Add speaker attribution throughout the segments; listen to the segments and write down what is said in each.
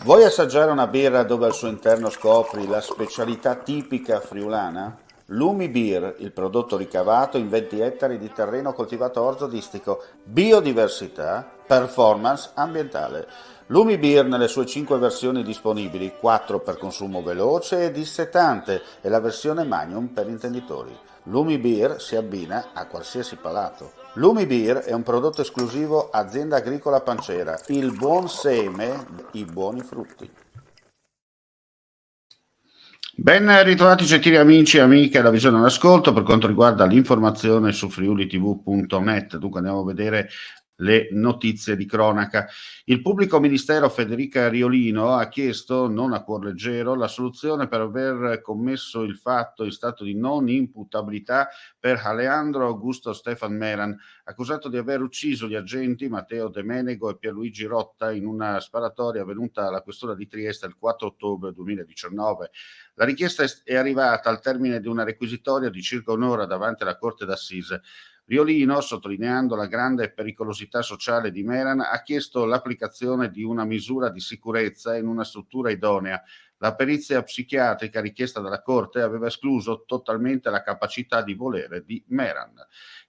Speaker 1: Vuoi assaggiare una birra dove al suo interno scopri la specialità tipica friulana? Lumi Beer, il prodotto ricavato in 20 ettari di terreno coltivato orzodistico, biodiversità, performance ambientale. Lumi Beer nelle sue 5 versioni disponibili, 4 per consumo veloce e dissetante e la versione Magnum per intenditori. Lumi Beer si abbina a qualsiasi palato. Lumi Beer è un prodotto esclusivo Azienda Agricola Pancera, il buon seme, i buoni frutti. Ben ritrovati gentili amici e amiche alla visione all'ascolto per quanto riguarda l'informazione su friulitv.net. Dunque andiamo a vedere le notizie di cronaca. Il pubblico ministero Federica Riolino ha chiesto, non a cuor leggero, la soluzione per aver commesso il fatto in stato di non imputabilità per Alejandro Augusto Stefan Meran, accusato di aver ucciso gli agenti Matteo De Menego e Pierluigi Rotta in una sparatoria avvenuta alla questura di Trieste il 4 ottobre 2019. La richiesta è arrivata al termine di una requisitoria di circa un'ora davanti alla Corte d'Assise. Riolino, sottolineando la grande pericolosità sociale di Meran, ha chiesto l'applicazione di una misura di sicurezza in una struttura idonea. La perizia psichiatrica richiesta dalla Corte aveva escluso totalmente la capacità di volere di Meran.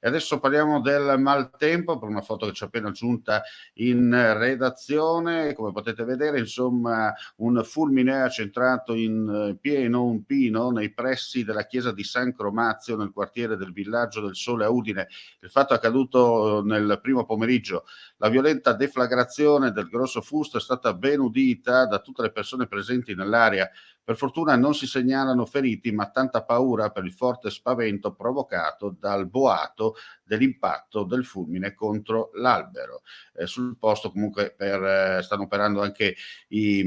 Speaker 1: E adesso parliamo del maltempo, per una foto che ci è appena giunta in redazione. Come potete vedere, insomma, un fulmine ha centrato in pieno un pino nei pressi della chiesa di San Cromazio nel quartiere del Villaggio del Sole a Udine. Il fatto è accaduto nel primo pomeriggio. La violenta deflagrazione del grosso fusto è stata ben udita da tutte le persone presenti nell'area. Per fortuna non si segnalano feriti, ma tanta paura per il forte spavento provocato dal boato dell'impatto del fulmine contro l'albero. Sul posto comunque stanno operando anche i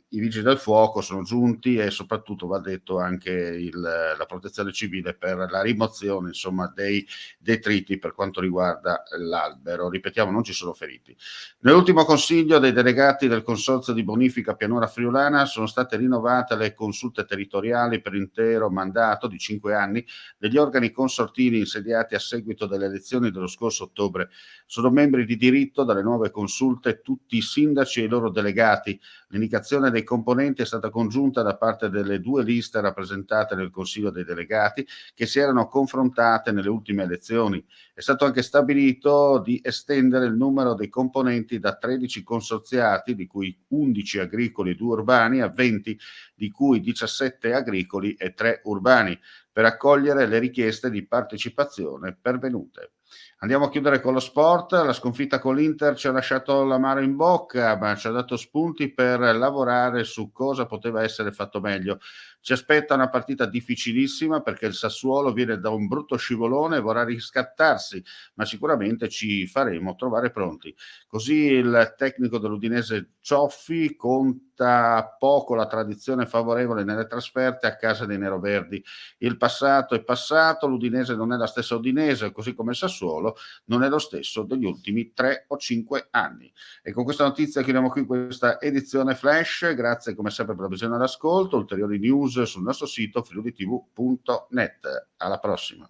Speaker 1: vigili del fuoco, sono giunti, e soprattutto va detto anche la protezione civile per la rimozione, insomma, dei detriti per quanto riguarda l'albero. Ripetiamo, non ci sono feriti. Nell'ultimo consiglio dei delegati del Consorzio di Bonifica Pianura Friulana sono state rinnovate le consulte territoriali per intero mandato di 5 anni degli organi consortili insediati a seguito delle elezioni dello scorso ottobre. Sono membri di diritto dalle nuove consulte tutti i sindaci e i loro delegati. L'indicazione dei componenti è stata congiunta da parte delle 2 liste rappresentate nel Consiglio dei delegati che si erano confrontate nelle ultime elezioni. È stato anche stabilito di estendere il numero dei componenti da 13 consorziati, di cui 11 agricoli e 2 urbani, a 20, di cui 17 agricoli e 3 urbani, per accogliere le richieste di partecipazione pervenute. Andiamo a chiudere con lo sport. La sconfitta con l'Inter ci ha lasciato l'amaro in bocca, ma ci ha dato spunti per lavorare su cosa poteva essere fatto meglio. Ci aspetta una partita difficilissima perché il Sassuolo viene da un brutto scivolone e vorrà riscattarsi, ma sicuramente ci faremo trovare pronti. Così il tecnico dell'Udinese Cioffi conta poco la tradizione favorevole nelle trasferte a casa dei neroverdi. Il passato è passato, l'Udinese non è la stessa Udinese, così come il Sassuolo non è lo stesso degli ultimi 3 o 5 anni. E con questa notizia chiudiamo qui questa edizione flash. Grazie come sempre per la visione all'ascolto. Ulteriori news sul nostro sito friulitv.net. Alla prossima.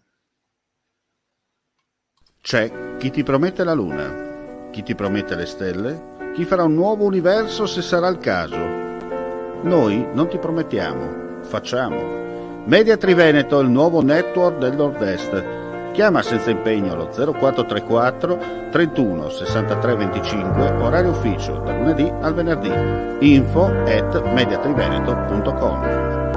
Speaker 1: C'è chi ti promette la luna, chi ti promette le stelle, chi farà un nuovo universo se sarà il caso. Noi non ti promettiamo, facciamo. Media Triveneto, il nuovo network del Nord-Est. Chiama senza impegno allo 0434 31 63 25, orario ufficio, da lunedì al venerdì. info@mediatriveneto.com.